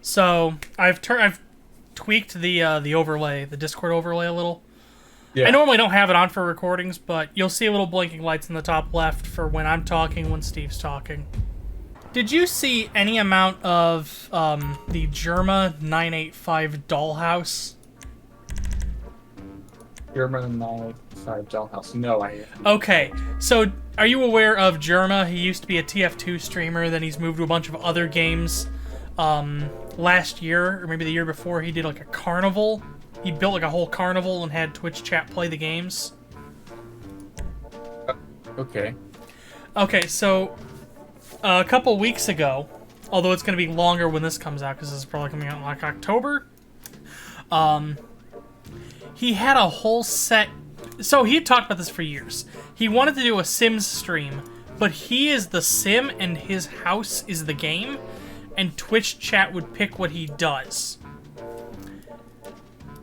So I've tweaked the overlay, the Discord overlay a little. I Yeah. normally don't have it on for recordings, but you'll see little blinking lights in the top left for when I'm talking, when Steve's talking. Did you see any amount of the Germa 985 dollhouse? German Knight, Dollhouse. No, I. Okay, so are you aware of Germa? He used to be a TF2 streamer, then he's moved to a bunch of other games. Last year, or maybe the year before, he did like a carnival. He built like a whole carnival and had Twitch chat play the games. Okay. Okay, so a couple weeks ago, although it's going to be longer when this comes out because this is probably coming out in like October, he had a whole set. So he had talked about this for years. He wanted to do a Sims stream, but he is the sim and his house is the game, and Twitch chat would pick what he does.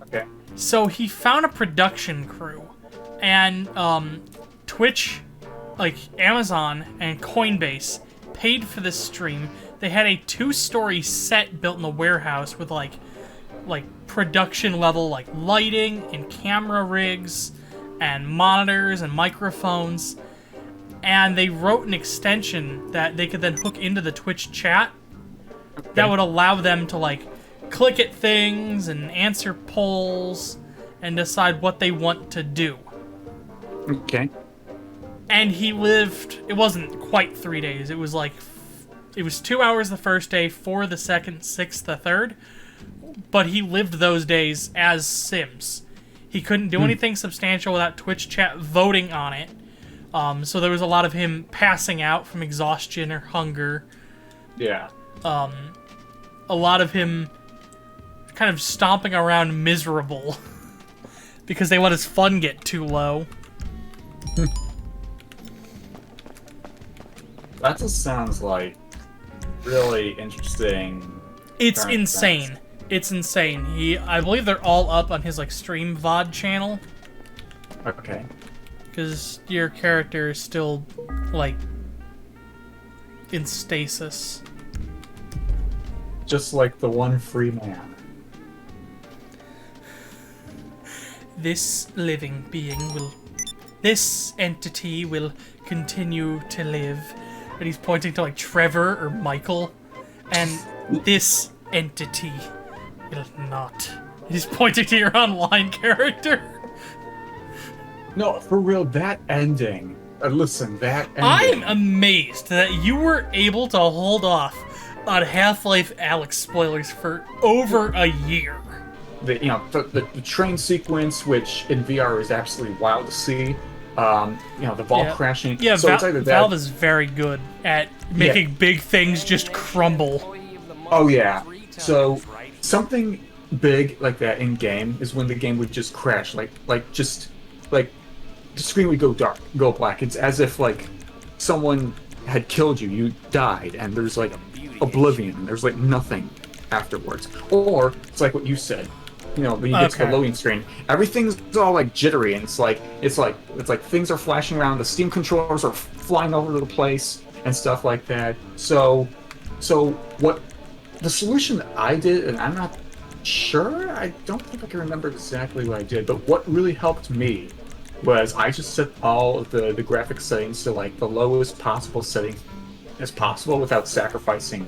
Okay. So he found a production crew, and Twitch, like Amazon and Coinbase, paid for this stream. They had a 2-story set built in the warehouse with like production level like lighting and camera rigs and monitors and microphones, and they wrote an extension that they could then hook into the Twitch chat that would allow them to like click at things and answer polls and decide what they want to do. Okay. And he lived, it wasn't quite 3 days, it was like, it was 2 hours the first day, 4 the second, 6 the third, but he lived those days as Sims. He couldn't do anything substantial without Twitch chat voting on it, so there was a lot of him passing out from exhaustion or hunger. Yeah. A lot of him kind of stomping around miserable because they let his fun get too low. That just sounds like really interesting. It's current insane. events. It's insane. I believe they're all up on his like stream VOD channel Okay. because your character is still like in stasis. Just like the one free man. This living being will, this entity will continue to live. And he's pointing to like Trevor or Michael, and this entity will not. He's pointing to your online character. No, for real, that ending. Listen, that ending. I'm amazed that you were able to hold off on Half-Life Alyx spoilers for over a year. The train sequence, which in VR is absolutely wild to see. The vault crashing. Yeah, so it's either that. Valve is very good at making big things just crumble. Oh yeah. So something big like that in game is when the game would just crash, like the screen would go dark, go black. It's as if like someone had killed you, you died, and there's like oblivion. There's like nothing afterwards. Or it's like what you said. When you get to the loading screen, everything's all like jittery, and it's like things are flashing around. The Steam controllers are flying all over the place and stuff like that. So what the solution that I did, and I'm not sure, I don't think I can remember exactly what I did, but what really helped me was I just set all of the graphic settings to like the lowest possible setting as possible without sacrificing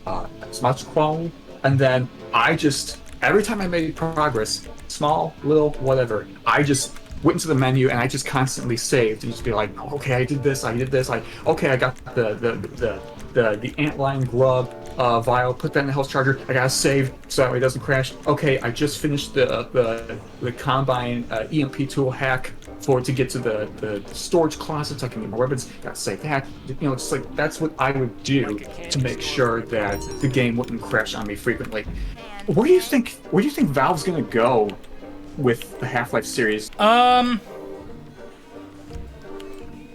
as much quality, and then I just. Every time I made progress, small, little, whatever, I just went into the menu and I just constantly saved and just be like, okay, I did this, I got the antlion grub vial, put that in the health charger, I gotta save so that way it doesn't crash. Okay, I just finished the combine EMP tool hack to get to the storage closet so I can get my weapons, gotta save that. Just like that's what I would do to make sure that the game wouldn't crash on me frequently. Where do you think Valve's gonna go with the Half-Life series? I'm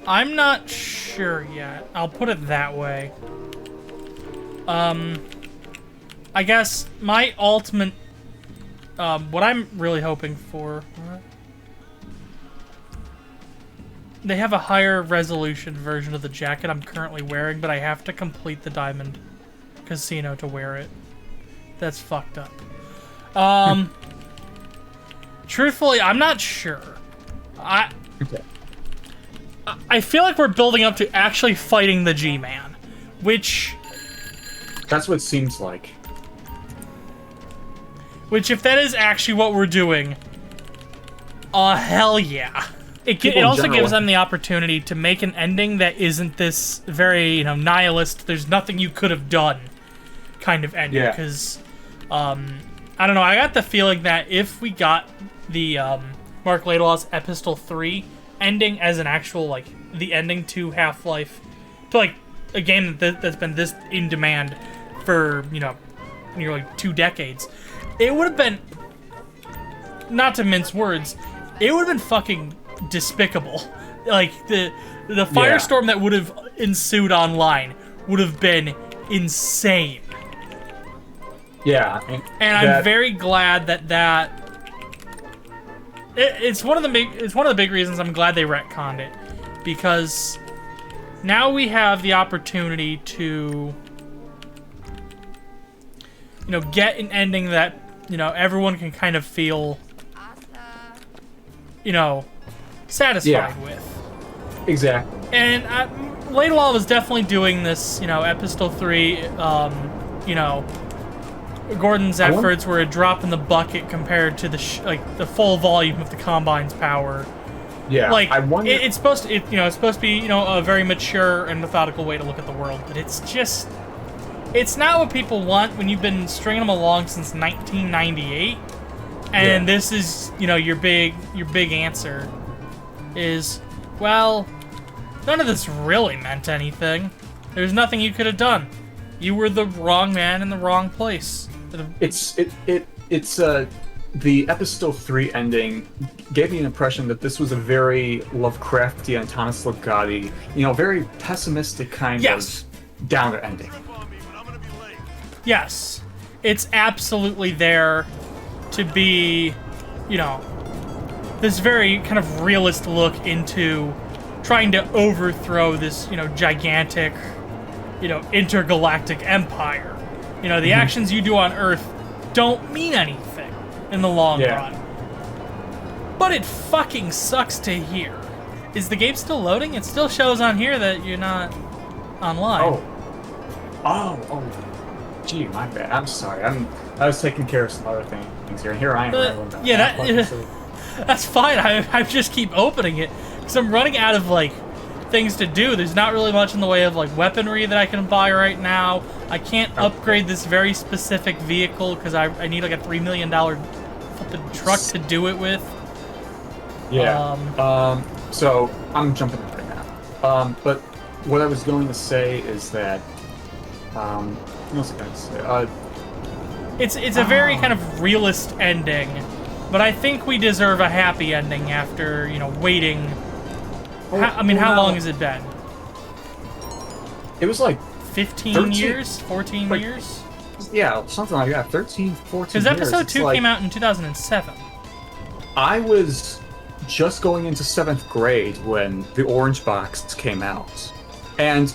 not sure yet. I'll put it that way. I guess my ultimate, what I'm really hoping for, they have a higher resolution version of the jacket I'm currently wearing, but I have to complete the Diamond Casino to wear it. That's fucked up. Truthfully, I'm not sure. Okay. I feel like we're building up to actually fighting the G-Man, which... That's what it seems like. Which, if that is actually what we're doing, hell yeah. It also gives them the opportunity to make an ending that isn't this very, nihilist, there's nothing you could have done kind of ending. Yeah. Because, I don't know, I got the feeling that if we got the Mark Laidlaw's Epistle 3 ending as an actual, like, the ending to Half-Life, to, like, a game that's been this in demand for, nearly 2 decades, it would have been, not to mince words, it would have been fucking despicable. Like, the firestorm that would have ensued online would have been insane. Yeah. And I'm very glad that it's one of the big reasons I'm glad they retconned it, because now we have the opportunity to get an ending that everyone can kind of feel satisfied with. Exactly. And Laidlaw was definitely doing this, Epistle 3, Gordon's efforts were a drop in the bucket compared to the full volume of the Combine's power. Yeah, like I wonder... it's supposed to be a very mature and methodical way to look at the world, but it's not what people want when you've been stringing them along since 1998, and this is your big answer is, well, none of this really meant anything. There's nothing you could have done. You were the wrong man in the wrong place. It's the Epistle 3 ending gave me an impression that this was a very Lovecraftian, Thomas Ligotti, very pessimistic kind of downer ending. Yes. It's absolutely there to be, this very kind of realist look into trying to overthrow this, gigantic, intergalactic empire. The actions you do on Earth don't mean anything in the long run. But it fucking sucks to hear. Is the game still loading? It still shows on here that you're not online. Gee, my bad. I'm sorry. I was taking care of some other things here, and here I am. That's fine. I just keep opening it because I'm running out of things to do. There's not really much in the way of weaponry that I can buy right now. I can't upgrade this very specific vehicle because I need a $3 million flipping truck to do it with. Yeah. So I'm jumping in right now. But what I was going to say is that what was I going to say? It's a very kind of realist ending, but I think we deserve a happy ending after waiting. How long has it been? It was 15 years? 14 years? Yeah, something like that. 13, 14 years. Because Episode 2 came out in 2007. I was just going into 7th grade when the Orange Box came out. And,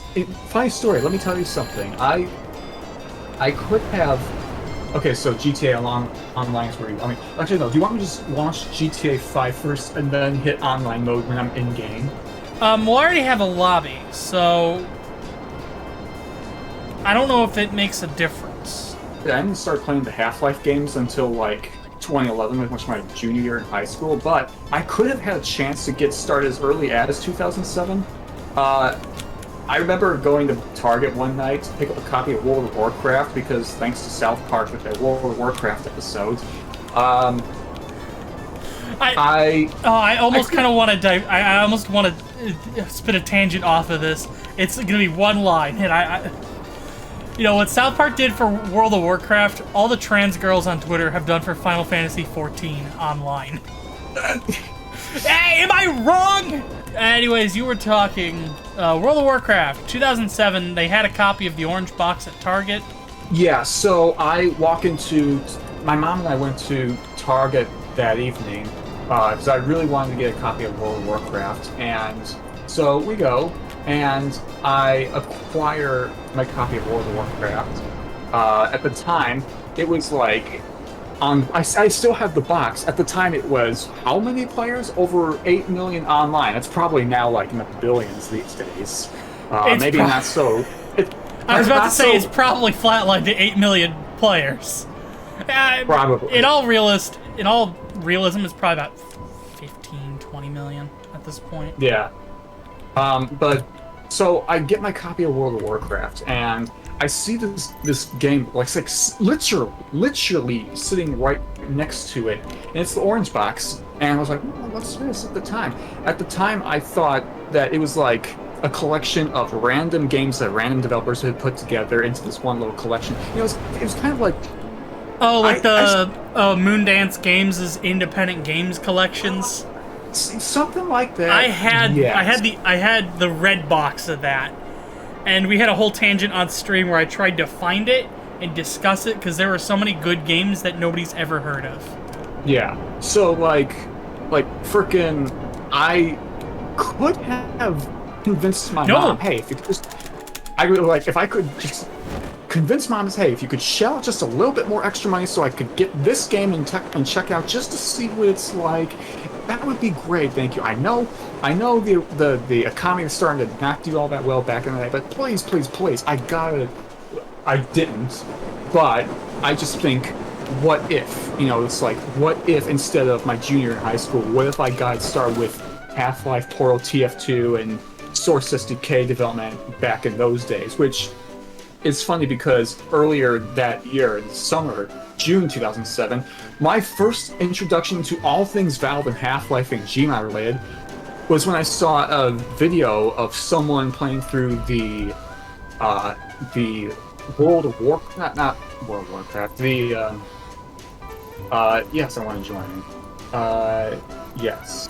funny story, let me tell you something. I could have... Okay, so GTA Online is where you... actually, no. Do you want me to just launch GTA 5 first and then hit online mode when I'm in-game? Well, I already have a lobby, so... I don't know if it makes a difference. Yeah, I didn't start playing the Half-Life games until, 2011, which was my junior year in high school, but I could have had a chance to get started as early as 2007. I remember going to Target one night to pick up a copy of World of Warcraft because thanks to South Park with their World of Warcraft episodes. I almost kind of want to I almost want to spit a tangent off of this. It's gonna be one line, and what South Park did for World of Warcraft, all the trans girls on Twitter have done for Final Fantasy XIV online. Hey, am I wrong? Anyways, you were talking World of Warcraft 2007. They had a copy of the Orange Box at Target. Yeah, so I walk into... My mom and I went to Target that evening because I really wanted to get a copy of World of Warcraft. And so we go, and I acquire my copy of World of Warcraft. At the time, it was like I still have the box. At the time, it was how many players? Over 8 million online. It's probably now like in the billions these days. Maybe not so. I was about to say so, it's probably flatlined to 8 million players. Probably. In all realism, it's probably about 15, 20 million at this point. Yeah. But so I get my copy of World of Warcraft, and I see this game like literally sitting right next to it, and it's the orange box. And I was like, what's this? At the time, I thought that it was like a collection of random games that random developers had put together into this one little collection. It was kind of like Moondance Games' independent games collections. Something like that. I had the red box of that, and we had a whole tangent on stream where I tried to find it and discuss it because there were so many good games that nobody's ever heard of. Yeah. So like frickin' I could have convinced my mom, hey, if you could just, if I could just convince mom, hey, if you could shell out just a little bit more extra money so I could get this game and check out just to see what it's like, that would be great. Thank you. I know the economy is starting to not do all that well back in the day, but please, I didn't, but I just think, what if? It's like, what if instead of my junior in high school, what if I got started with Half-Life, Portal, TF2, and Source SDK development back in those days, which is funny because earlier that year, in the summer, June 2007, my first introduction to all things Valve and Half-Life and Gmod related was when I saw a video of someone playing through the World of Warcraft, not World of Warcraft, yes, I want to join. Yes.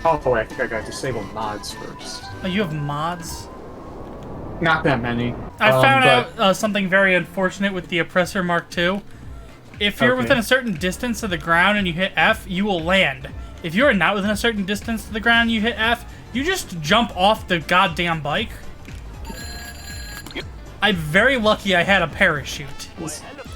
Oh, I think I gotta disable mods first. Oh, you have mods? Not that many. I found out something very unfortunate with the Oppressor Mark II. If you're within a certain distance of the ground and you hit F, you will land. If you're not within a certain distance of the ground and you hit F, you just jump off the goddamn bike. I'm very lucky I had a parachute.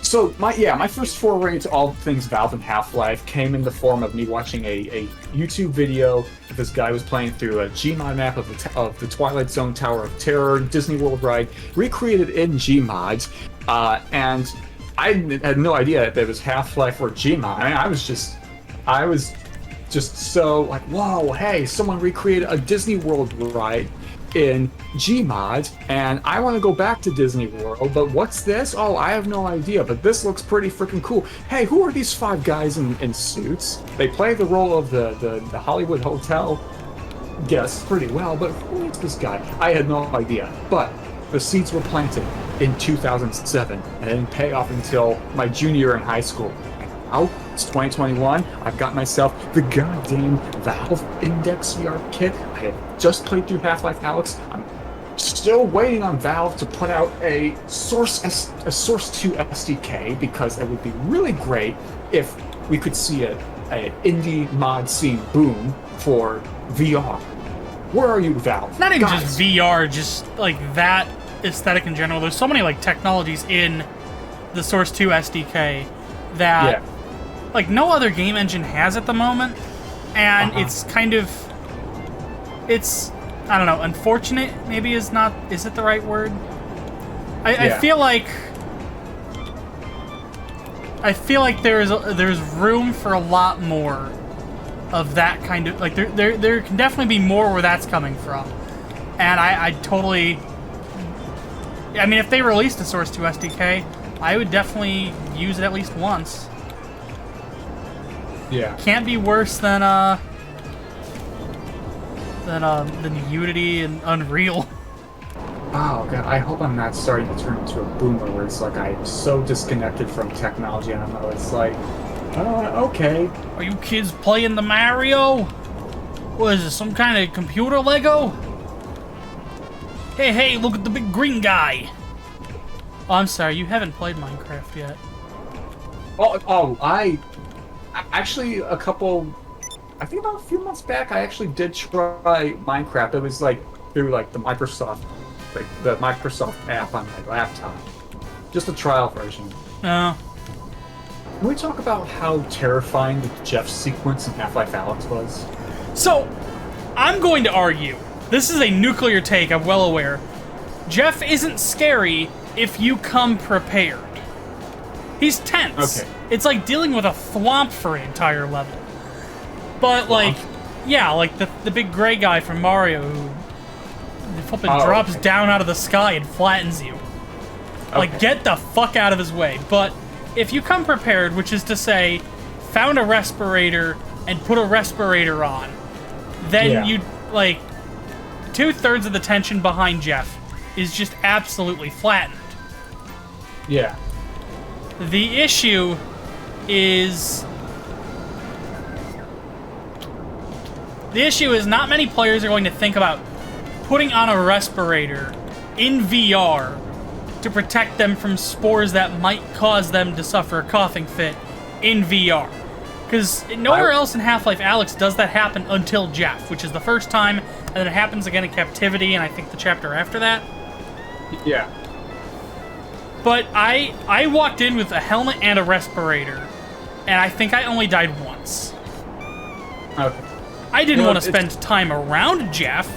So my first foray into all things Valve and Half-Life came in the form of me watching a YouTube video. This guy was playing through a Gmod map of the Twilight Zone Tower of Terror, Disney World ride, recreated in Gmod, and I had no idea that it was Half-Life or Gmod. I mean, I was just so like, whoa, hey, someone recreated a Disney World ride in Gmod, and I want to go back to Disney World, but what's this? Oh, I have no idea, but this looks pretty freaking cool. Hey, who are these 5 guys in suits? They play the role of the Hollywood Hotel guests pretty well, but who is this guy? I had no idea, but the seeds were planted in 2007, and it didn't pay off until my junior year in high school. Now, it's 2021, I've got myself the goddamn Valve Index VR kit. I had just played through Half-Life Alyx. I'm still waiting on Valve to put out a Source 2 SDK, because it would be really great if we could see an indie mod scene boom for VR. Where are you, Valve? Not even just VR, just like that aesthetic in general. There's so many like technologies in the Source 2 SDK that like no other game engine has at the moment, and it's kind of, I don't know, unfortunate maybe is it the right word? I feel like there's room for a lot more of that kind of, like there can definitely be more where that's coming from, and I totally, I mean, if they released a Source 2 SDK, I would definitely use it at least once. Yeah. Can't be worse than Unity and Unreal. Oh god, I hope I'm not starting to turn into a boomer where it's like I'm so disconnected from technology. I don't know. It's like, okay. Are you kids playing the Mario? What is this? Some kind of computer Lego? Hey, look at the big green guy. Oh, I'm sorry, you haven't played Minecraft yet. I actually, I think about a few months back, I actually did try Minecraft. It was like through like the Microsoft app on my laptop. Just a trial version. No. Can we talk about how terrifying the Jeff sequence in Half-Life Alyx was? So, I'm going to argue, this is a nuclear take, I'm well aware. Jeff isn't scary if you come prepared. He's tense. Okay. It's like dealing with a thwomp for an entire level. But, like, yeah, like the big gray guy from Mario who flipping drops down out of the sky and flattens you. Like, get the fuck out of his way. But if you come prepared, which is to say, found a respirator and put a respirator on, then you, like, 2/3 of the tension behind Jeff is just absolutely flattened. Yeah. The issue is... not many players are going to think about putting on a respirator in VR to protect them from spores that might cause them to suffer a coughing fit in VR. Because nowhere else in Half-Life Alyx does that happen until Jeff, which is the first time, and then it happens again in Captivity, and I think the chapter after that. Yeah. But I walked in with a helmet and a respirator, and I think I only died once. Okay. I didn't want to spend time around Jeff.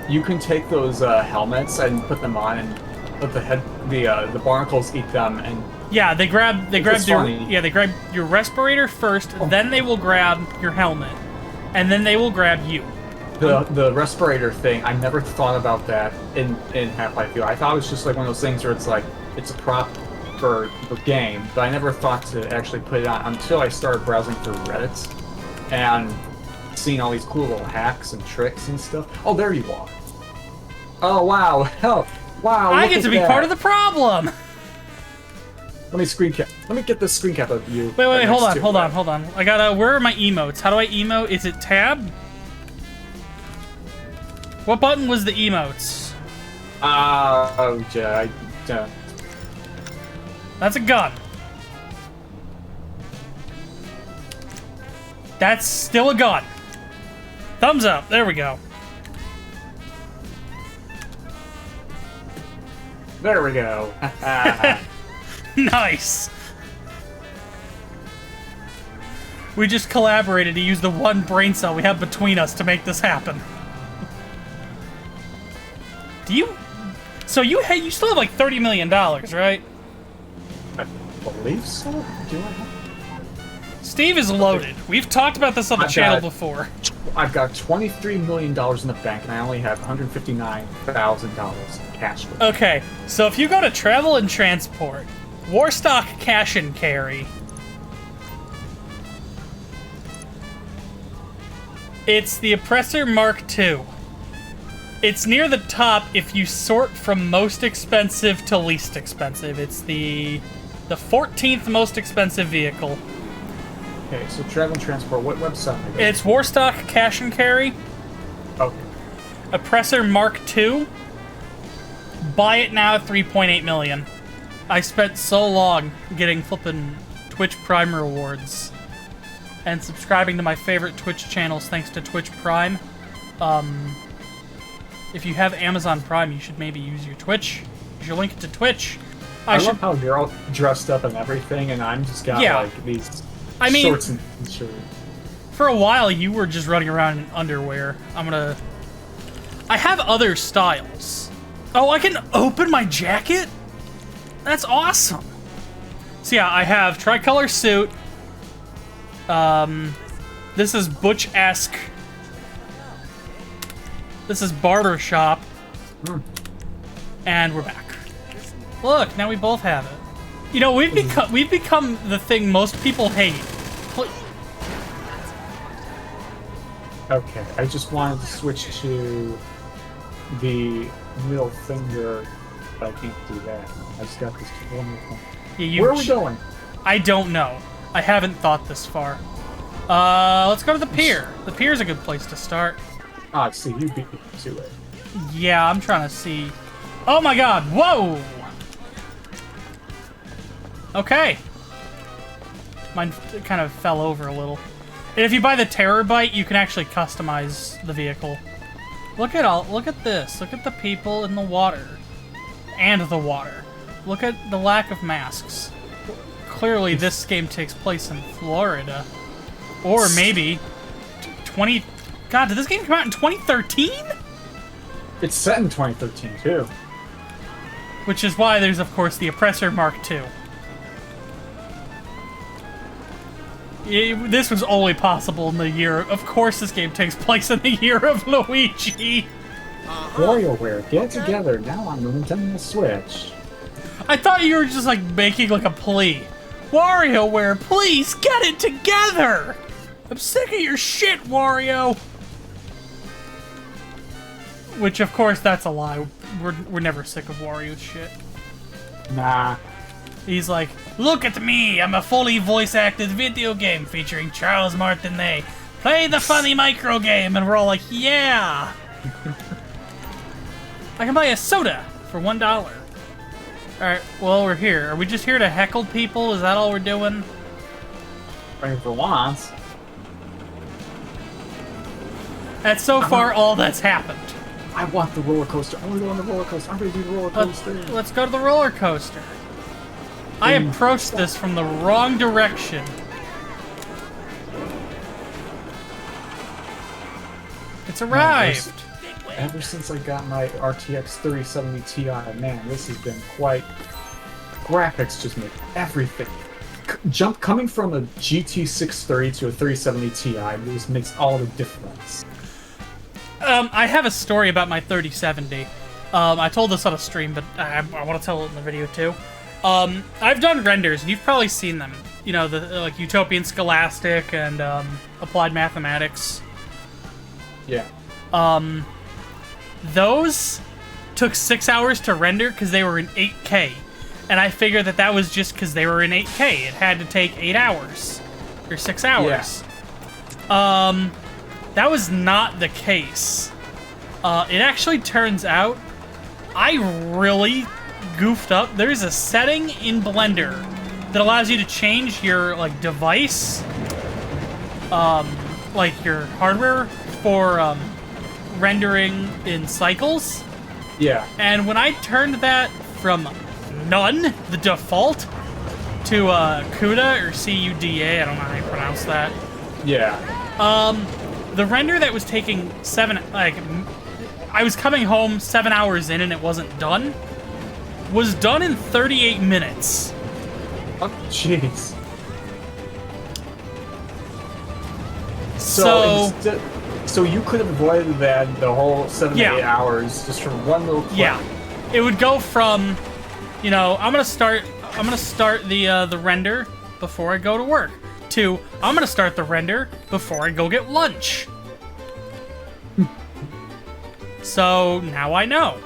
You can take those helmets and put them on and let the barnacles eat them, and yeah, they grab your respirator first, then they will grab your helmet, and then they will grab you. The respirator thing, I never thought about that in Half-Life 2. I thought it was just like one of those things where it's like it's a prop for the game, but I never thought to actually put it on until I started browsing through Reddit and seeing all these cool little hacks and tricks and stuff. Oh, there you are. Oh wow! Oh, wow! I get to be part of the problem. Let me screen cap. Let me get this screen cap of you. Wait, hold on. I gotta. Where are my emotes? How do I emote? Is it tab? What button was the emotes? That's a gun. That's still a gun. Thumbs up. There we go. There we go. Nice. We just collaborated to use the one brain cell we have between us to make this happen. Do you... So you still have like $30 million, right? I believe so. Do I have... Steve is loaded. We've talked about this on the channel before. I've got $23 million in the bank, and I only have $159,000 in cash. Okay, so if you go to Travel and Transport, Warstock Cash and Carry, it's the Oppressor Mark II. It's near the top if you sort from most expensive to least expensive. It's the 14th most expensive vehicle. Okay, so Travel and Transport, what website? It's Warstock Cash and Carry. Okay. Oppressor Mark II. Buy it now at $3.8 million. I spent so long getting flippin' Twitch Prime rewards and subscribing to my favorite Twitch channels thanks to Twitch Prime. If you have Amazon Prime, you should maybe use your Twitch. You should link it to Twitch. I love how you're all dressed up and everything, and I'm just got like these shorts and shirt. For a while, you were just running around in underwear. I have other styles. Oh, I can open my jacket? That's awesome. So yeah, I have tricolor suit. This is Butch-esque. This is barbershop. And we're back. Look, now we both have it. You know, we've become the thing most people hate. Okay, I just wanted to switch to the middle finger, but I can't do that. I just got this one more thing. Yeah, where are we going? I don't know. I haven't thought this far. Let's go to the pier. The pier's a good place to start. Ah, I see. You beat me to it. Yeah, I'm trying to see. Oh my god! Whoa! Okay. Mine kind of fell over a little. And if you buy the Terror Bite, you can actually customize the vehicle. Look at this. Look at the people in the water. And the water. Look at the lack of masks. Clearly, this game takes place in Florida. Or maybe 20... God, did this game come out in 2013? It's set in 2013, too. Which is why there's, of course, the Oppressor Mark II. This was only possible in the year... Of course this game takes place in the year of Luigi. WarioWare, get it together now on the Nintendo Switch. I thought you were just, like, making, like, a plea. WarioWare, please get it together! I'm sick of your shit, Wario! Which, of course, that's a lie. We're never sick of Wario's shit. Nah. He's like, look at me! I'm a fully voice-acted video game featuring Charles Martinet. Play the funny micro game! And we're all like, yeah! I can buy a soda for $1. Alright, well, we're here. Are we just here to heckle people? Is that all we're doing? Right for once. That's so far all that's happened. I want the roller coaster. I want to go on the roller coaster. I'm going to do the roller coaster. Let's go to the roller coaster. I approached this from the wrong direction. It's arrived. Ever since I got my RTX 3070 Ti, man, this has been quite... Graphics just make everything. Coming from a GT 630 to a 3070 Ti just makes all the difference. I have a story about my 3070. I told this on a stream, but I want to tell it in the video too. I've done renders, and you've probably seen them. You know, the like Utopian Scholastic and Applied Mathematics. Yeah. Those took 6 hours to render because they were in 8K. And I figured that was just because they were in 8K. It had to take 8 hours. Or 6 hours. Yeah. That was not the case. It actually turns out I really goofed up. There's a setting in Blender that allows you to change your like device, like your hardware for rendering in cycles. Yeah. And when I turned that from none, the default, to CUDA or CUDA, I don't know how you pronounce that. Yeah. The render that was taking I was coming home 7 hours in and it wasn't done, was done in 38 minutes. Oh, jeez. So you could have avoided that the whole 7 to 8 hours just from one little clip. Yeah. It would go from, you know, I'm gonna start the render before I go to work, to I'm gonna start the render before I go get lunch. So now I know.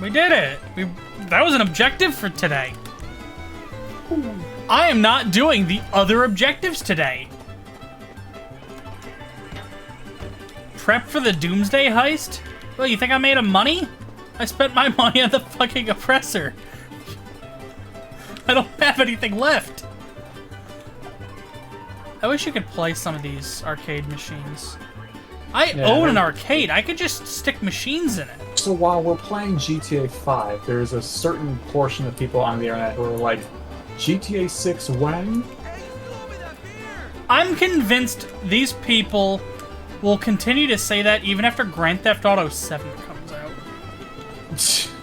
We did it. That was an objective for today. I am not doing the other objectives today. Prep for the Doomsday heist? Well, you think I made money? I spent my money on the fucking oppressor. I don't have anything left. I wish you could play some of these arcade machines. I own an arcade. I could just stick machines in it. So while we're playing GTA 5, there's a certain portion of people on the internet who are like, GTA 6 when? I'm convinced these people will continue to say that even after Grand Theft Auto 7 comes out.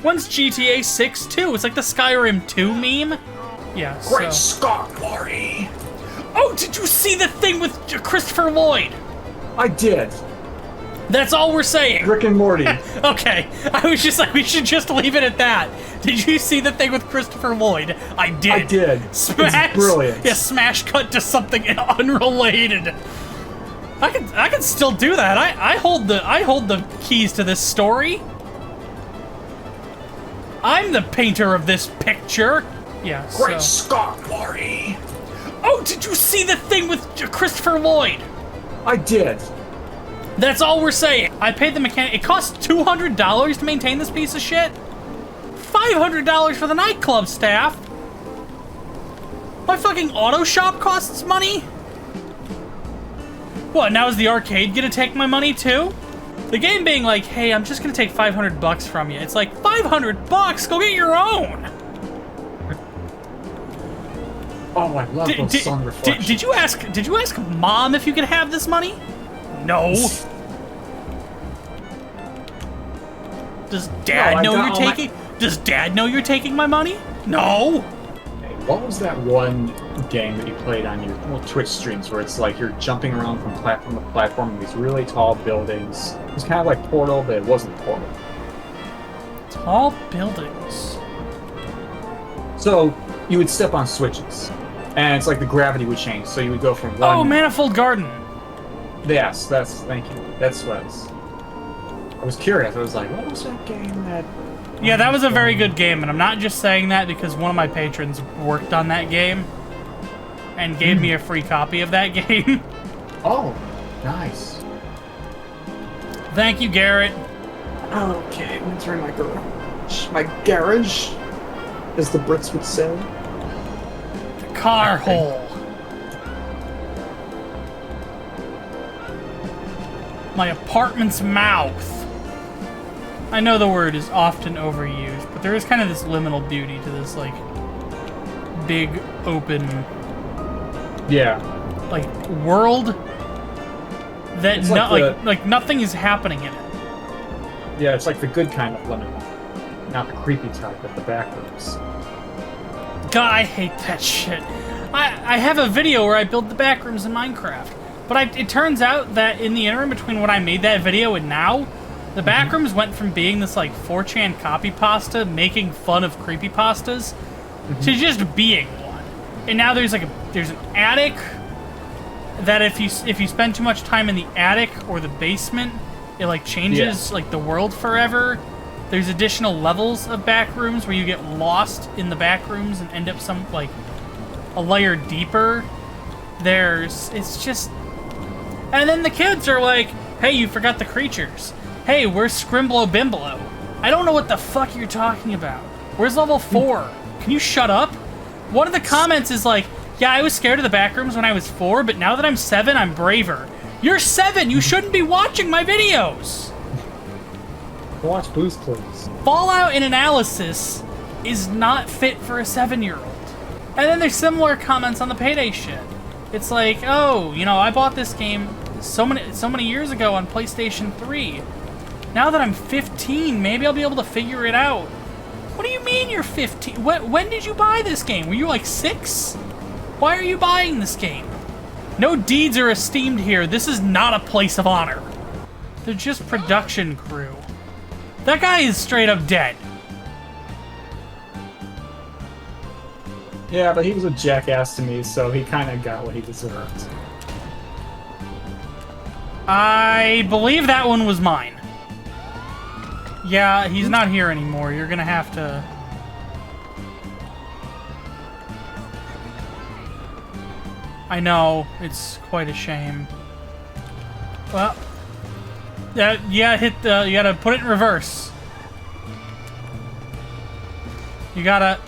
When's GTA 6 2? It's like the Skyrim 2 meme. Yeah, Great Scott, Glory! Oh, did you see the thing with Christopher Lloyd? I did. That's all we're saying. Rick and Morty. Okay, I was just like, we should just leave it at that. Did you see the thing with Christopher Lloyd? I did. I did. Smash. It's brilliant. Yeah, smash cut to something unrelated. I can still do that. I hold the keys to this story. I'm the painter of this picture. Yeah. Great Scott, Glory! Oh, did you see the thing with Christopher Lloyd? I did. That's all we're saying. I paid the mechanic. It cost $200 to maintain this piece of shit. $500 for the nightclub staff. My fucking auto shop costs money. What, now is the arcade gonna take my money too? The game being like, hey, I'm just gonna take $500 from you. It's like, $500? Go get your own! Oh, I love those sun reflections. Did you ask Mom if you could have this money? No. Does Dad know you're taking? Does Dad know you're taking my money? No. Hey, what was that one game that you played on your Twitch streams where it's like you're jumping around from platform to platform in these really tall buildings? It was kind of like Portal, but it wasn't Portal. Tall buildings. So you would step on switches, and it's like the gravity would change. So you would go from one. Oh, Manifold Garden. Yes, thank you. That's what I was curious. I was like, what was that game that... Yeah, that was a very good game, and I'm not just saying that because one of my patrons worked on that game and gave me a free copy of that game. Oh, nice. Thank you, Garrett. Okay, I'm entering my garage. My garage, as the Brits would say. The car hole. My apartment's mouth. I know the word is often overused, but there is kind of this liminal beauty to this, like, big, open, like, world that it's like nothing is happening in it. Yeah, it's like the good kind of liminal, not the creepy type of the back rooms. God, I hate that shit. I have a video where I build the back rooms in Minecraft, but it turns out that in the interim between when I made that video and now, the backrooms went from being this, like, 4chan copy pasta making fun of creepypastas to just being one. And now there's, like, there's an attic that if you spend too much time in the attic or the basement, it, like, changes, like, the world forever. There's additional levels of backrooms where you get lost in the backrooms and end up like, a layer deeper. It's just... And then the kids are like, hey, you forgot the creatures. Hey, where's Scrimblow Bimblow? I don't know what the fuck you're talking about. Where's level 4? Can you shut up? One of the comments is like, yeah, I was scared of the backrooms when I was 4, but now that I'm 7, I'm braver. You're 7! You shouldn't be watching my videos! Watch Boost, please. Fallout in analysis is not fit for a 7-year-old. And then there's similar comments on the Payday shit. It's like, oh, you know, I bought this game so many years ago on PlayStation 3. Now that I'm 15, maybe I'll be able to figure it out. What do you mean you're 15? When did you buy this game? Were you like 6? Why are you buying this game? No deeds are esteemed here. This is not a place of honor. They're just production crew. That guy is straight up dead. Yeah, but he was a jackass to me, so he kind of got what he deserved. I believe that one was mine. Yeah, he's not here anymore. You're gonna have to... I know, it's quite a shame. Well... Yeah, you gotta put it in reverse. You gotta...